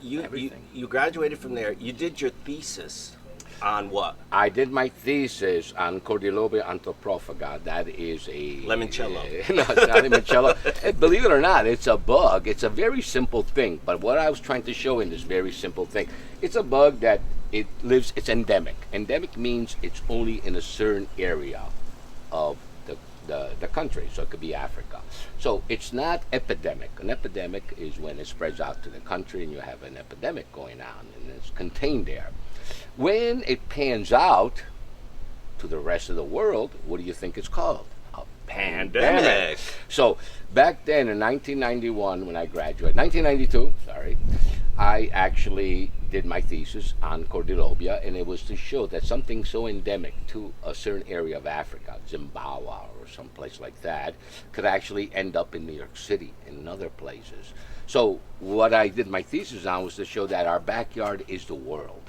you graduated from there. You did your thesis on what? I did my thesis on Cordyloba antroprophaga. That is a limoncello. No, it's not limoncello. Believe it or not, it's a bug. It's a very simple thing. But what I was trying to show in this very simple thing, it's a bug that it's endemic. Endemic means it's only in a certain area of the country, so it could be Africa. So it's not epidemic. An epidemic is when it spreads out to the country and you have an epidemic going on and it's contained there. When it pans out to the rest of the world, what do you think it's called? A pandemic. So back then in 1991 when I graduated, 1992, sorry, I actually did my thesis on Cordyloba, and it was to show that something so endemic to a certain area of Africa, Zimbabwe or someplace like that, could actually end up in New York City and in other places. So what I did my thesis on was to show that our backyard is the world.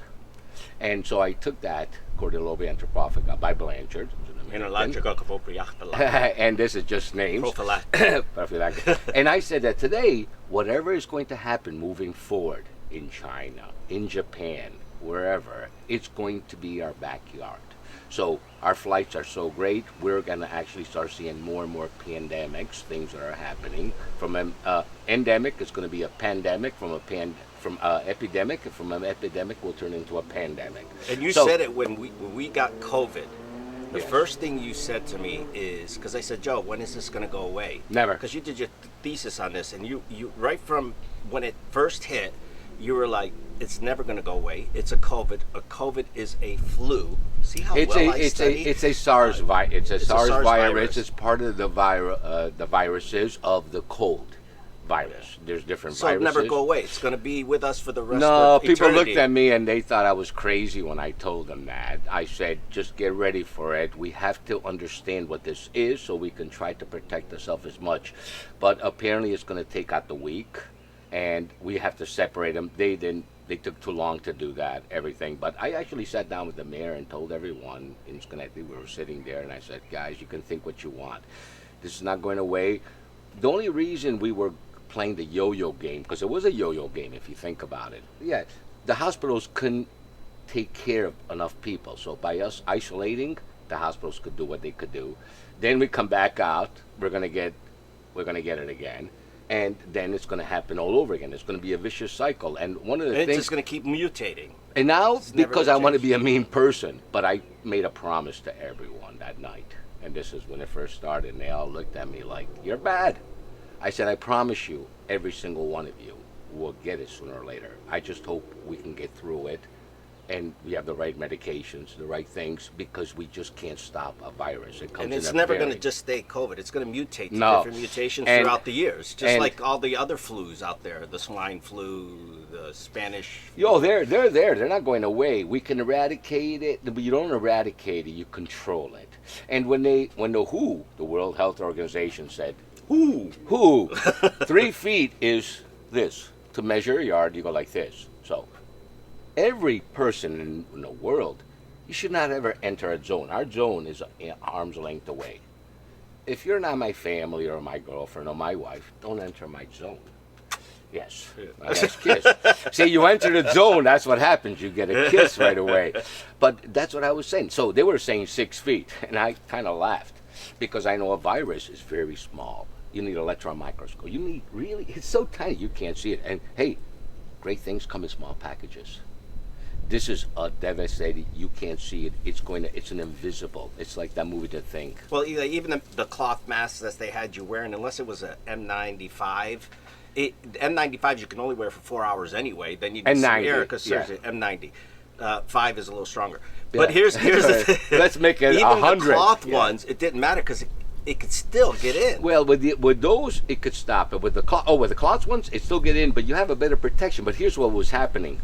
And so I took that, Cordyloba antroprophaga by Blanchard, and this is just names. Prophylactic. And I said that today, whatever is going to happen moving forward in China, in Japan, wherever, it's going to be our backyard. So our flights are so great, we're going to actually start seeing more and more pandemics, things that are happening. From an endemic, it's going to be a pandemic. From epidemic, and from an epidemic will turn into a pandemic. And you said it when we got COVID. The first thing you said to me is, because I said, Joe, when is this going to go away? Never. Because you did your thesis on this, and you right from when it first hit, you were like, it's never going to go away. It's a COVID. A COVID is a flu. See how I studied? It's a SARS virus. It's a SARS virus. It's part of the viruses of the cold virus. There's different viruses. So it'll never go away. It's going to be with us for the rest of eternity. No, people looked at me and they thought I was crazy when I told them that. I said, just get ready for it. We have to understand what this is so we can try to protect ourselves as much. But apparently it's going to take out the weak, and we have to separate them. They took too long to do that, everything. But I actually sat down with the mayor and told everyone in Schenectady, we were sitting there, and I said, guys, you can think what you want. This is not going away. The only reason we were playing the yo-yo game, because it was a yo-yo game if you think about it. Yeah, the hospitals couldn't take care of enough people. So by us isolating, the hospitals could do what they could do. Then we come back out, we're gonna get it again. And then it's going to happen all over again. It's going to be a vicious cycle. And one of the things... It's just going to keep mutating. And now, because I want to be a mean person, but I made a promise to everyone that night. And this is when it first started. And they all looked at me like, you're bad. I said, I promise you, every single one of you will get it sooner or later. I just hope we can get through it. And we have the right medications, the right things, because we just can't stop a virus. It comes and it's never going to just stay COVID. It's going to mutate to different mutations throughout the years, just like all the other flus out there, the swine flu, the Spanish flu. Yo, they're there. They're not going away. We can eradicate it, but you don't eradicate it, you control it. And when the WHO, the World Health Organization, said, who, 3 feet is this. To measure a yard, you go like this. So every person in the world, you should not ever enter a zone. Our zone is an arm's length away. If you're not my family or my girlfriend or my wife, don't enter my zone. Yes, nice kiss. See, you enter the zone, that's what happens. You get a kiss right away. But that's what I was saying. So they were saying 6 feet, and I kind of laughed because I know a virus is very small. You need an electron microscope. You need it's so tiny you can't see it. And hey, great things come in small packages. This is a devastating. You can't see it. It's an invisible. It's like that movie The Thing. Well, even the cloth masks that they had you wearing, unless it was a N95, N95s you can only wear for 4 hours anyway. Then you need some air because seriously, N90. 5 is a little stronger. Yeah. But here's the thing. Let's make it 100. Even the cloth ones, it didn't matter because it could still get in. Well, with those, it could stop it. With the cloth ones, it still get in, but you have a better protection. But here's what was happening.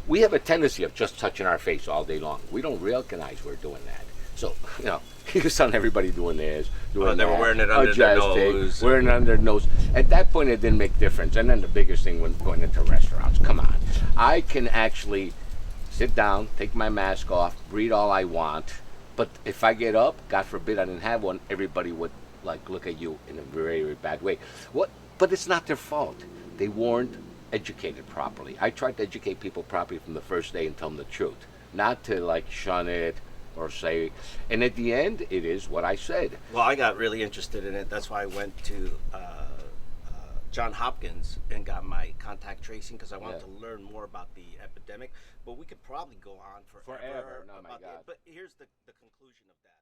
We have a tendency of just touching our face all day long. We don't recognize we're doing that. So, you saw everybody doing this, doing they were wearing it under their nose. Wearing it under their nose. At that point, it didn't make difference. And then the biggest thing when going into restaurants, come on. I can actually sit down, take my mask off, breathe all I want. But if I get up, God forbid I didn't have one, everybody would look at you in a very, very bad way. But it's not their fault. They weren't educated properly. I tried to educate people properly from the first day and tell them the truth, not to like shun it or say. And at the end, it is what I said. Well, I got really interested in it. That's why I went to John Hopkins and got my contact tracing because I wanted to learn more about the epidemic. But we could probably go on forever Oh my God. but here's the conclusion of that.